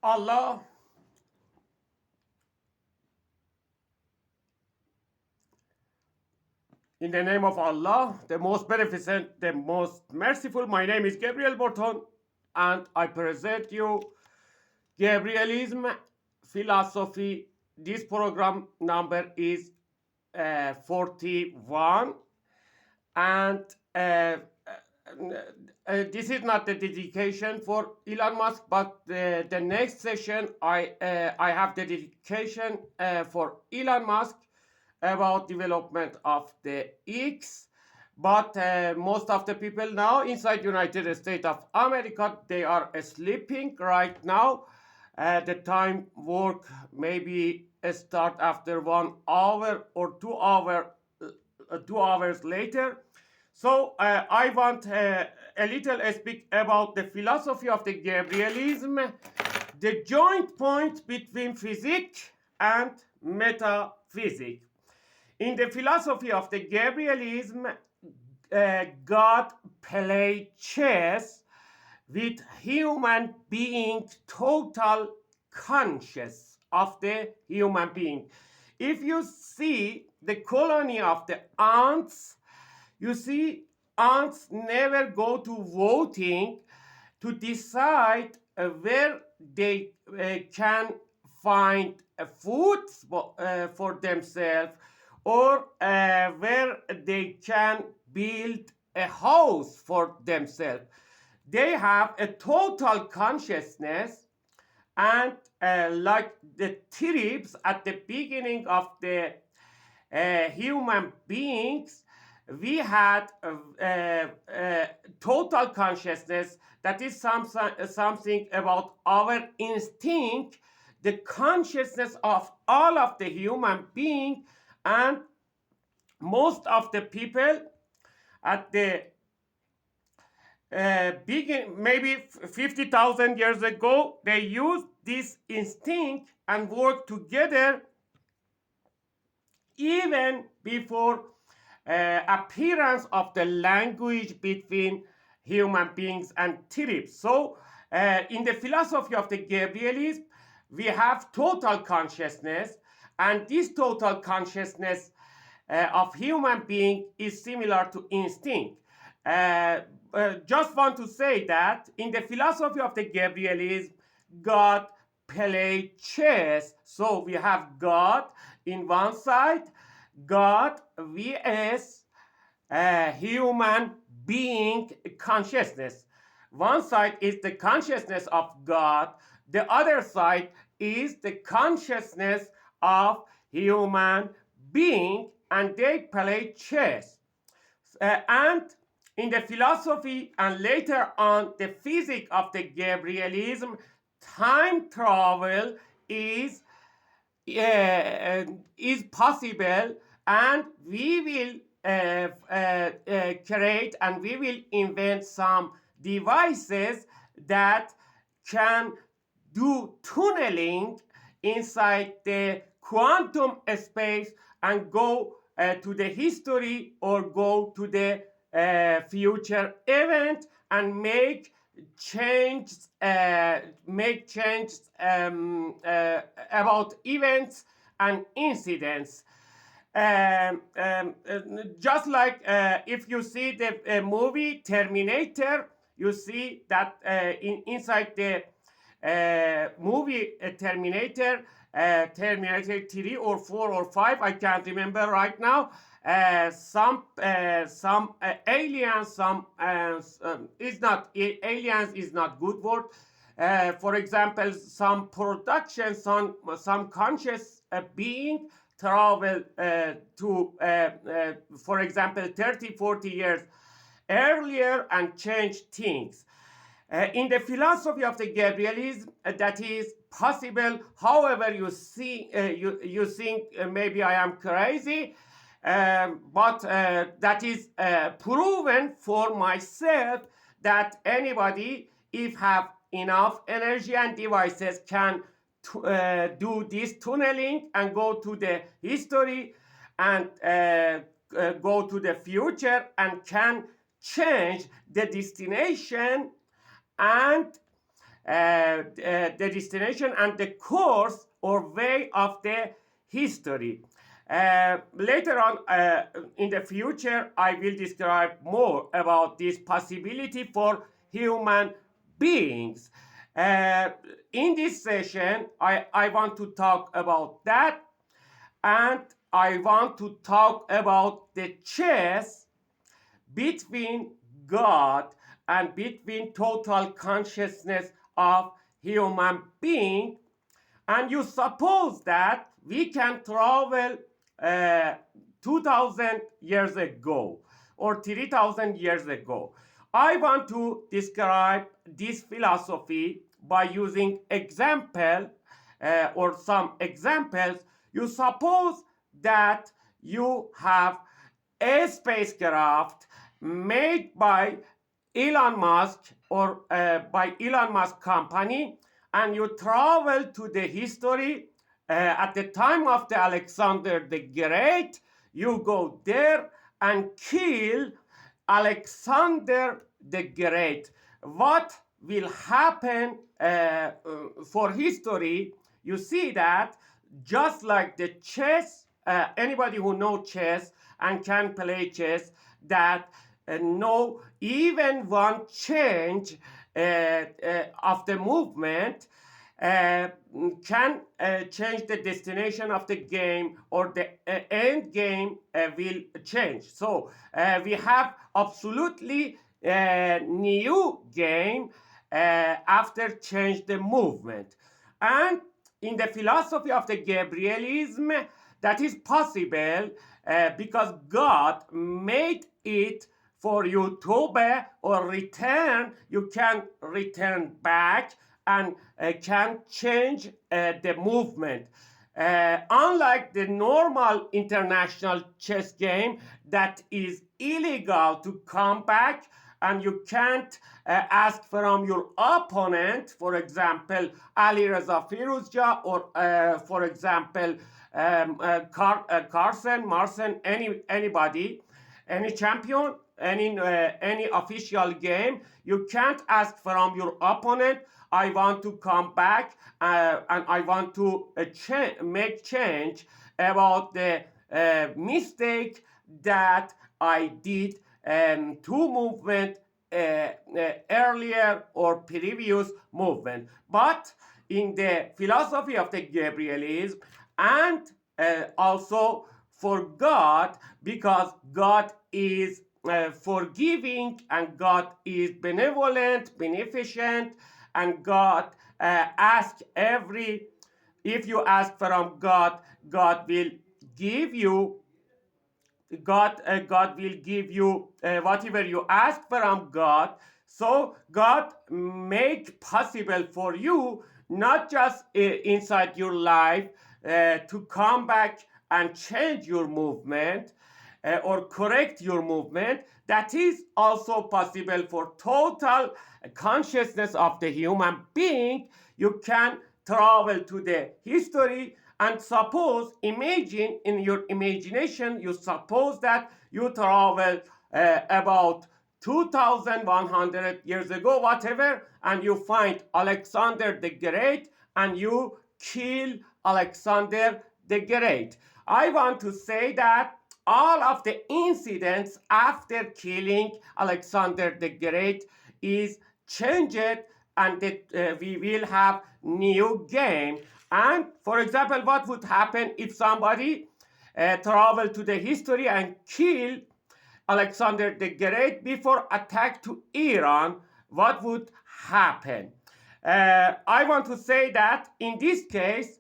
Allah. In the name of Allah, the most beneficent, the most merciful, my name is Gabriel Borton, and I present you Gabrielism philosophy. This program number is 41, and this is not the dedication for Elon Musk, but the next session I have the dedication for Elon Musk about development of the X. But most of the people now inside United States of America, they are sleeping right now. The time work maybe start after 1 hour or 2 hour, 2 hours later. So I want a little speak about the philosophy of the Gabrielism, the joint point between physics and metaphysics. In the philosophy of the Gabrielism, God played chess with human being total conscious of the human being. If you see the colony of the ants, you see ants never go to voting to decide where they can find food for themselves, or where they can build a house for themselves. They have a total consciousness, and like the tribes at the beginning of the human beings, we had total consciousness. That is something about our instinct, the consciousness of all of the human being. And most of the people at the begin, maybe 50,000 years ago, they used this instinct and worked together even before appearance of the language between human beings and tribes. So in the philosophy of the Gabrielism, we have total consciousness, and this total consciousness of human being is similar to instinct. Just want to say that in the philosophy of the Gabrielism, God played chess. So we have God in one side, God vs human being consciousness. One side is the consciousness of God, the other side is the consciousness of human being, and they play chess. And in the philosophy and later on the physics of the Gabrielism, time travel is possible, and we will create and we will invent some devices that can do tunneling inside the quantum space and go to the history or go to the future event and make changes about events and incidents. Just like if you see the movie Terminator, you see that inside the movie Terminator, Terminator 3 or 4 or 5, I can't remember right now. Some aliens, is not aliens is not good word. For example, some production, some conscious being travel to, for example, 30-40 years earlier and change things. In the philosophy of the Gabrielism, that is possible. However, you see, you think maybe I am crazy, but that is proven for myself that anybody, if have enough energy and devices, can do this tunneling and go to the history and go to the future and can change the destination and the destination and the course or way of the history. Later on in the future, I will describe more about this possibility for human beings. In this session, I want to talk about that, and I want to talk about the chess between God and between total consciousness of human being. And you suppose that we can travel 2000 years ago or 3000 years ago. I want to describe this philosophy by using example or some examples. You suppose that you have a spacecraft made by Elon Musk or by Elon Musk company, and you travel to the history at the time of the Alexander the Great. You go there and kill Alexander the Great. What will happen for history? You see that just like the chess, anybody who knows chess and can play chess, that know even one change of the movement can change the destination of the game, or the end game will change. So we have absolutely new game after change the movement. And in the philosophy of the Gabrielism, that is possible because God made it for you to be or return. You can return back and can change the movement. Unlike the normal international chess game, that is illegal to come back, and you can't ask from your opponent, for example, Ali Reza Firuzja, or for example, Carson, Marcin, anybody, any champion, any official game. You can't ask from your opponent, I want to come back and I want to make change about the mistake that I did two movement earlier or previous movement. But in the philosophy of the Gabrielism, and also for God, because God is forgiving and God is benevolent, beneficent, and God asks if you ask from God, God will give you. God will give you whatever you ask from God. So God make possible for you not just inside your life to come back and change your movement or correct your movement. That is also possible for total consciousness of the human being. You can travel to the history and suppose, imagine in your imagination, you suppose that you travel about 2100 years ago, whatever, and you find Alexander the Great and you kill Alexander the Great. I want to say that all of the incidents after killing Alexander the Great is changed, and that we will have new game. And for example, what would happen if somebody traveled to the history and killed Alexander the Great before attack to Iran? What would happen? I want to say that in this case,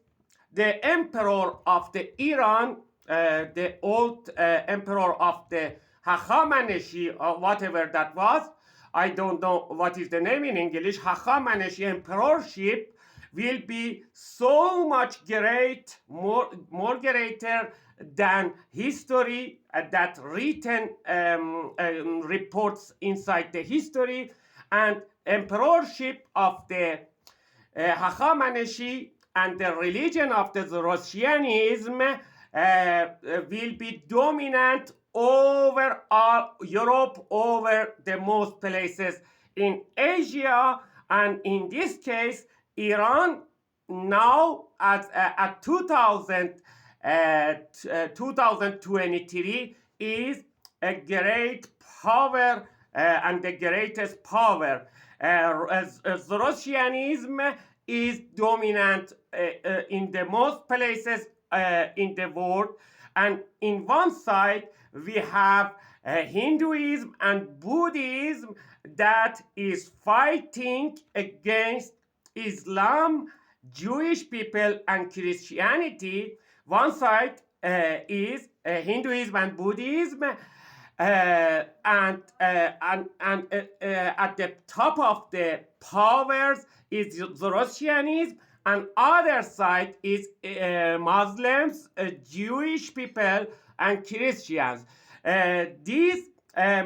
the emperor of the Iran, the old emperor of the Hachamaneshi, or whatever that was, I don't know what is the name in English, Hachamaneshi emperorship, will be so much great, more greater than history that written reports inside the history. And emperorship of the Hachamaneshi and the religion of the Zoroastrianism will be dominant over all Europe, over the most places in Asia, And in this case, Iran now at 2023 is a great power and the greatest power. Zoroastrianism is dominant in the most places in the world, and in one side we have Hinduism and Buddhism that is fighting against Islam, Jewish people, and Christianity. One side is Hinduism and Buddhism, and at the top of the powers is Zoroastrianism, and other side is Muslims, Jewish people, and Christians. These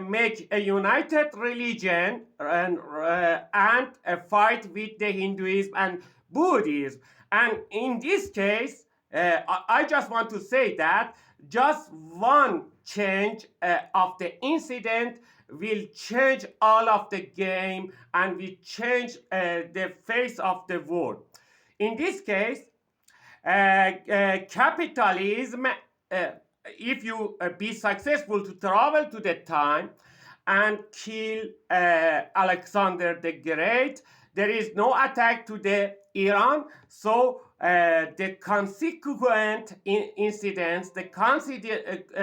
make a united religion and a fight with the Hinduism and Buddhism. And in this case, I just want to say that just one change of the incident will change all of the game and will change the face of the world. In this case, capitalism, if you be successful to travel to the time and kill Alexander the Great, there is no attack to the Iran, so the consequent incidents,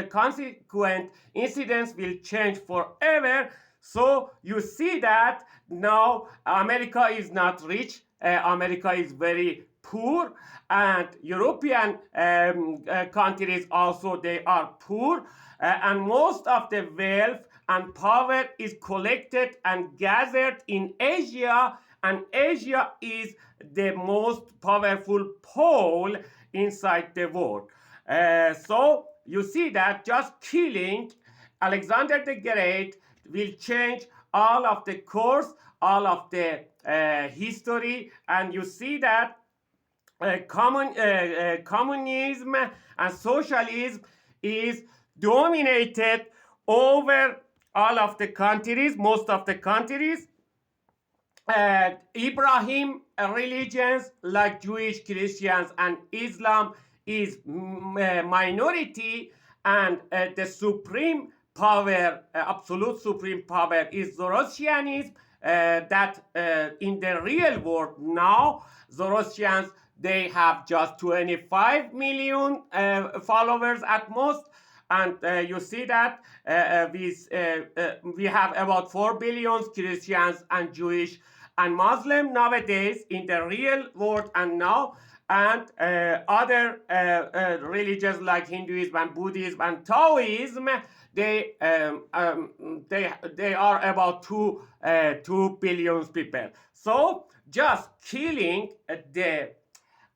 consequent incidents will change forever. So you see that now America is not rich, America is very poor, and European countries also, they are poor, and most of the wealth and power is collected and gathered in Asia, and Asia is the most powerful pole inside the world. So you see that just killing Alexander the Great will change all of the course, all of the history, and you see that communism and socialism is dominated over all of the countries, most of the countries. Ibrahim religions like Jewish, Christians, and Islam is minority, and the supreme power, absolute supreme power, is Zoroastrianism. That in the real world now, Zoroastrians, they have just 25 million followers at most, and you see that we have about 4 billion Christians and Jewish and Muslim nowadays in the real world and now, and other religions like Hinduism and Buddhism and Taoism, they are about 2 billion people. So just killing the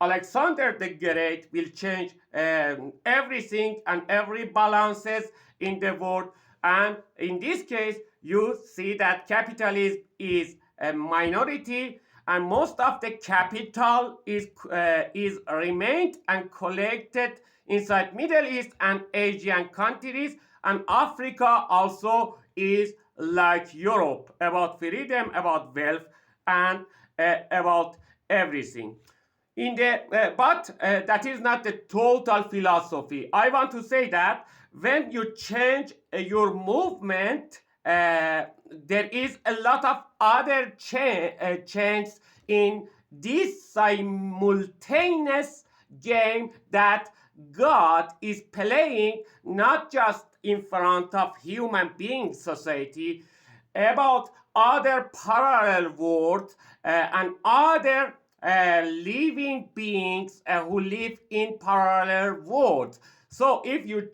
Alexander the Great will change everything and every balances in the world. And in this case, you see that capitalism is a minority, and most of the capital is remained and collected inside Middle East and Asian countries, and Africa also is like Europe, about freedom, about wealth, and about everything. But that is not the total philosophy. I want to say that when you change your movement, there is a lot of other changes in this simultaneous game that God is playing, not just in front of human being society, about other parallel worlds and other living beings who live in parallel worlds. So if you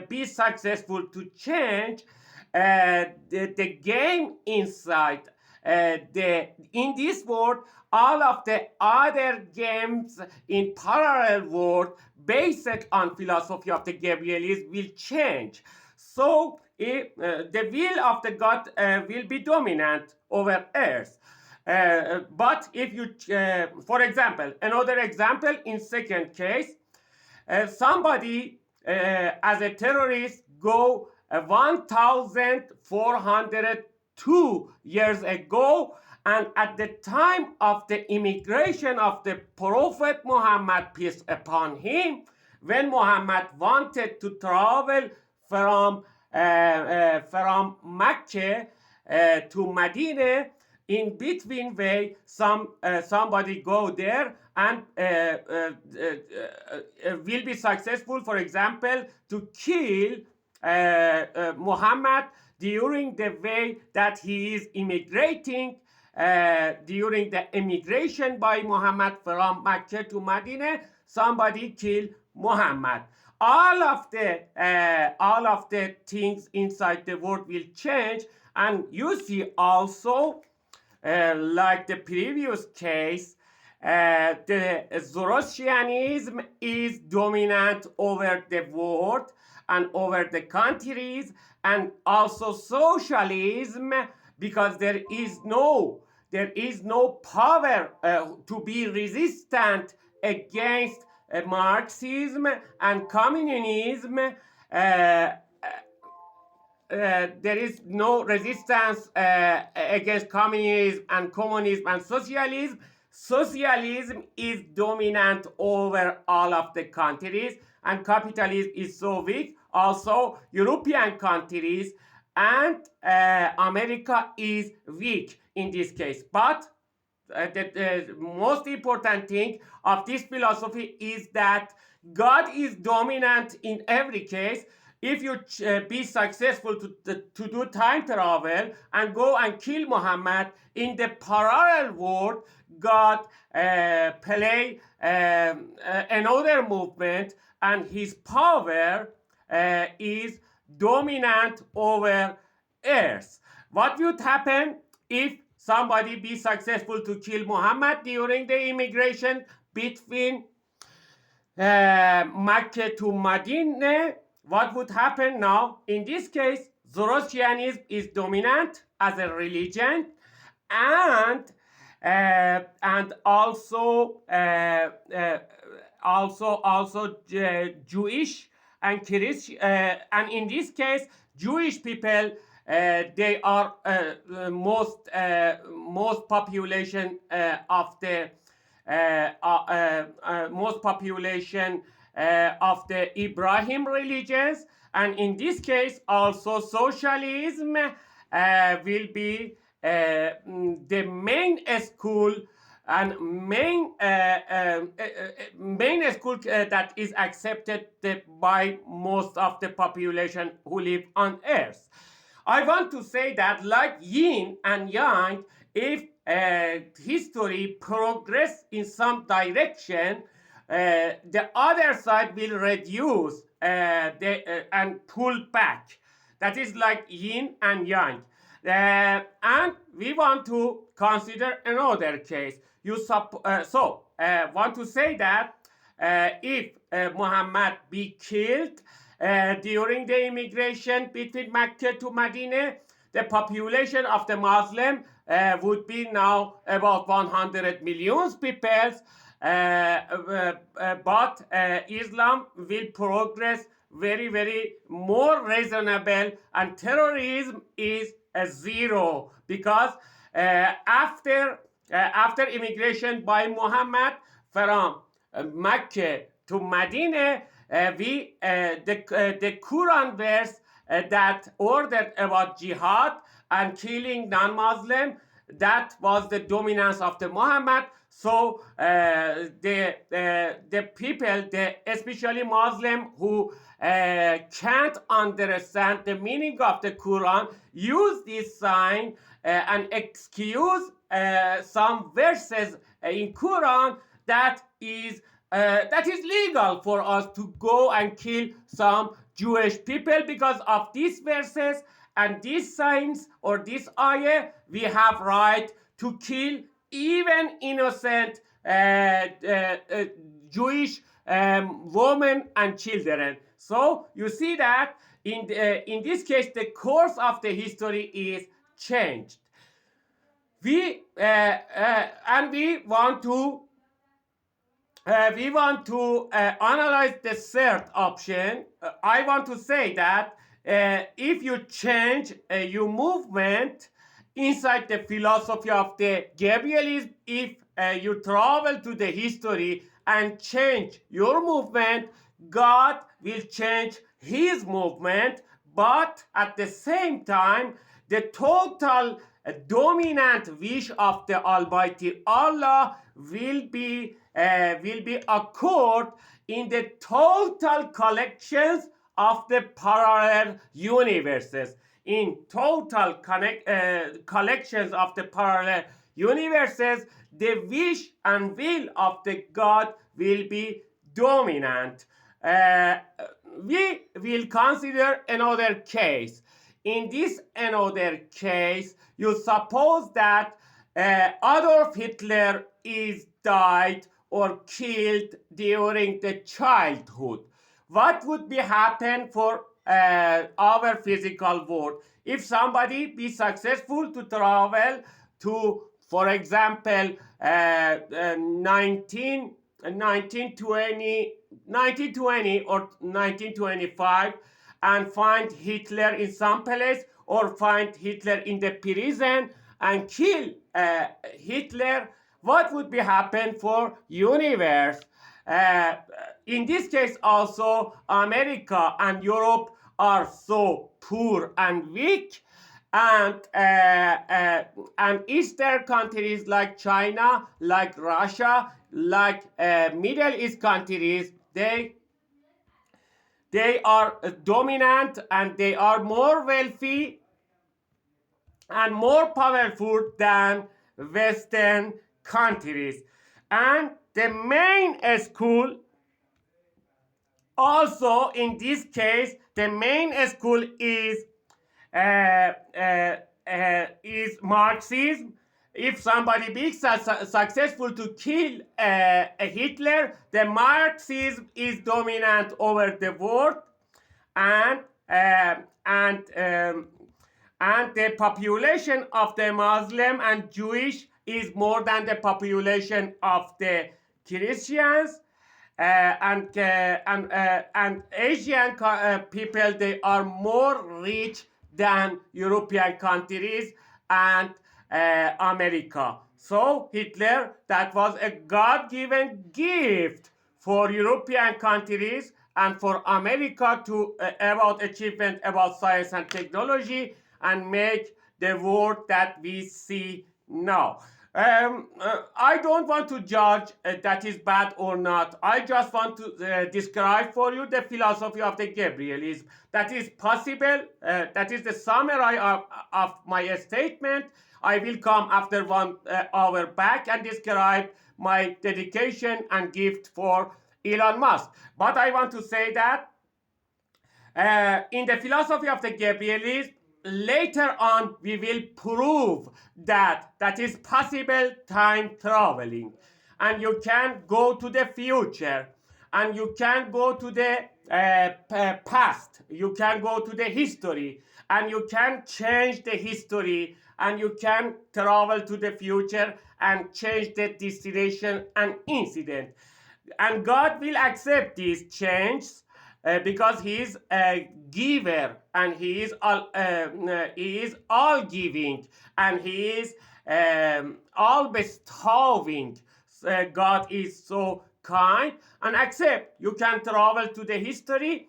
be successful to change the game inside in this world, all of the other games in parallel world based on philosophy of the Gabrielism will change. So if, the will of the God will be dominant over earth. But if you, for example, another example in second case, somebody as a terrorist go 1,402 years ago And at the time of the immigration of the Prophet Muhammad, peace upon him, when Muhammad wanted to travel from Mecca to Medina, in between way, somebody go there and will be successful, for example, to kill Muhammad during the way that he is immigrating, during the immigration by Muhammad from Mecca to Medina, somebody killed Muhammad. All of the things inside the world will change, and you see also, like the previous case, the Zoroastrianism is dominant over the world and over the countries, and also socialism, because there is no power to be resistant against Marxism and communism. There is no resistance against communism and socialism. Socialism is dominant over all of the countries, and capitalism is so weak. Also, European countries and America is weak in this case. But the most important thing of this philosophy is that God is dominant in every case. If you be successful to do time travel and go and kill Muhammad, in the parallel world, God play another movement, and his power is dominant over earth. What would happen if somebody be successful to kill Muhammad during the immigration between Mecca to Medina? What would happen now? In this case, Zoroastrianism is dominant as a religion, and also Jewish and Christian, and in this case, Jewish people, they are most population of the most population of the Ibrahim religions, and in this case also socialism will be the main school and main school that is accepted by most of the population who live on earth. I want to say that, like yin and yang, if history progress in some direction, the other side will reduce and pull back. That is like yin and yang. And we want to consider another case. Want to say that if Muhammad be killed during the immigration between Mecca to Medina, the population of the Muslim would be now about 100 million people. But Islam will progress very, very more reasonable, and terrorism is a zero, because after immigration by Muhammad from Mecca to Medina, the Quran verse that ordered about jihad and killing non-Muslim, that was the dominance of the Muhammad. So the people, especially Muslim, who can't understand the meaning of the Quran, use this sign and excuse some verses in Quran that is legal for us to go and kill some Jewish people. Because of these verses and these signs or this ayah, we have right to kill even innocent Jewish women and children. So you see that in this case, the course of the history is changed. We want to analyze the third option. I want to say that if you change your movement inside the philosophy of the Gabrielism, if you travel to the history and change your movement, God will change his movement, but at the same time, the total dominant wish of the Almighty Allah will be occurred in the total collections of the parallel universes. In total collections of the parallel universes, the wish and will of the God will be dominant. We will consider another case. In this another case, you suppose that Adolf Hitler is died or killed during the childhood. What would be happen for our physical world if somebody be successful to travel to, for example, 1920 or 1925, and find Hitler in some place, or find Hitler in the prison and kill Hitler? What would be happen for universe? In this case also, America and Europe are so poor and weak, and Eastern countries like China, like Russia, like Middle East countries, they are dominant and they are more wealthy and more powerful than Western countries. And the main school, also in this case, the main school is Marxism. If somebody be successful to kill Hitler, the Marxism is dominant over the world, and the population of the Muslim and Jewish is more than the population of the Christians. And Asian people, they are more rich than European countries and America. So Hitler, that was a God-given gift for European countries and for America to about achievement about science and technology and make the world that we see now. I don't want to judge that is bad or not. I just want to describe for you the philosophy of the Gabrielism. That is possible. That is the summary of my statement. I will come after 1 hour back and describe my dedication and gift for Elon Musk. But I want to say that in the philosophy of the Gabrielism, later on we will prove that is possible time traveling, and you can go to the future, and you can go to the past, you can go to the history, and you can change the history, and you can travel to the future and change the destination and incident. And God will accept these changes because he is a giver, and he is all giving, and he is all bestowing. God is so kind, and accept you can travel to the history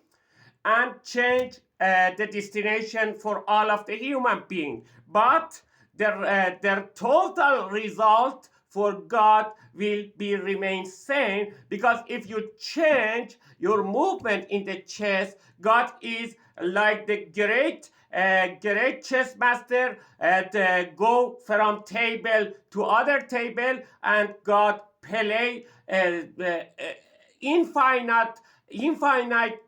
and change the destination for all of the human beings, but their total result for God will be remain same, because if you change your movement in the chess, God is like the great chess master, go from table to other table, and God play infinite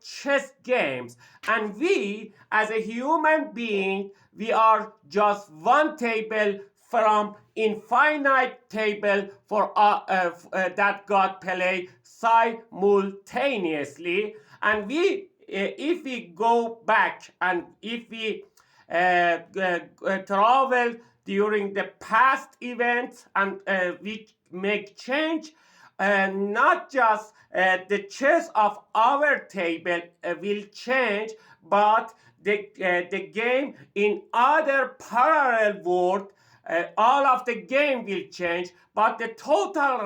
chess games, and we as a human being, we are just one table from infinite table for that God play simultaneously. And we if we go back, and if we travel during the past events, and we make change, not just the chess of our table will change, but the game in other parallel world, all of the game will change, but the total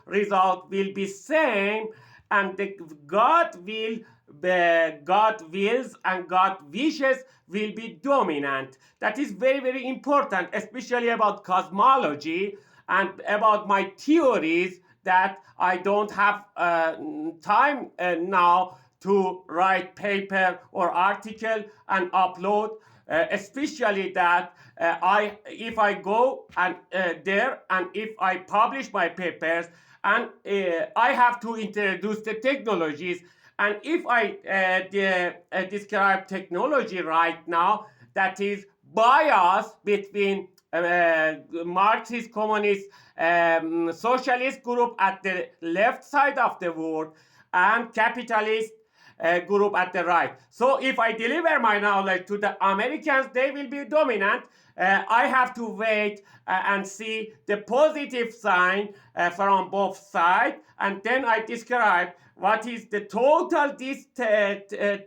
result will be same, and God wills and God wishes will be dominant. That is very, very important, especially about cosmology and about my theories that I don't have time now to write paper or article and upload. Especially that if I go and there and if I publish my papers and I have to introduce the technologies, and if I describe technology right now that is bias between Marxist, communist, socialist group at the left side of the world and capitalist group at the right. So if I deliver my knowledge to the Americans, they will be dominant. I have to wait and see the positive sign from both sides, and then I describe what is the total this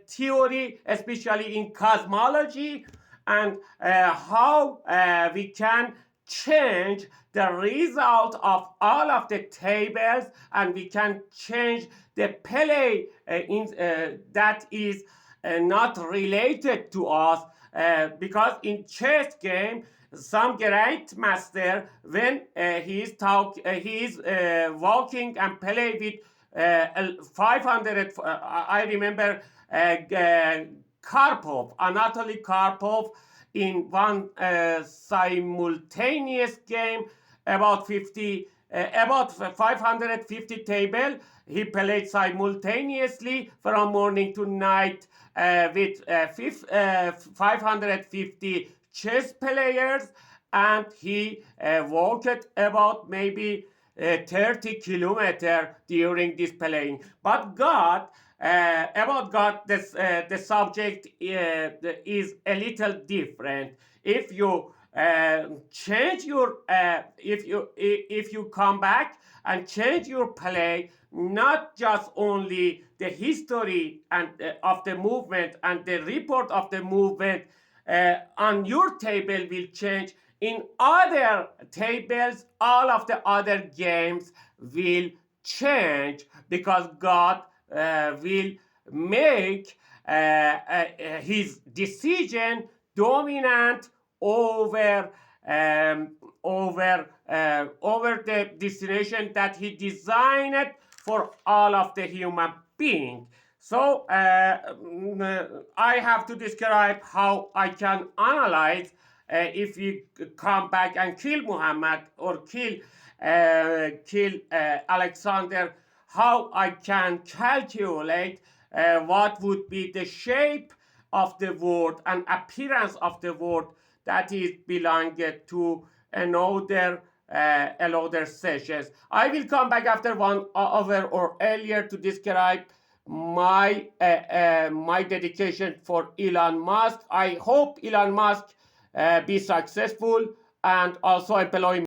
theory, especially in cosmology, and how we can change the result of all of the tables, and we can change the play that is not related to us, because in chess game some great master, when he is walking and play with 500 I remember Karpov, Anatoly Karpov, in one simultaneous game about 550 table. He played simultaneously from morning to night with 550 chess players, and he walked about maybe 30 kilometers during this playing. But about God, the subject is a little different. If you change your, if you come back and change your play, not just only the history and of the movement and the report of the movement on your table will change. In other tables, all of the other games will change, because God will make his decision dominant over the destination that he designed for all of the human beings. So I have to describe how I can analyze if you come back and kill Muhammad or kill Alexander, how I can calculate what would be the shape of the world and appearance of the world that is belonging to another sessions. I will come back after 1 hour or earlier to describe my my dedication for Elon Musk. I hope Elon Musk be successful and also employ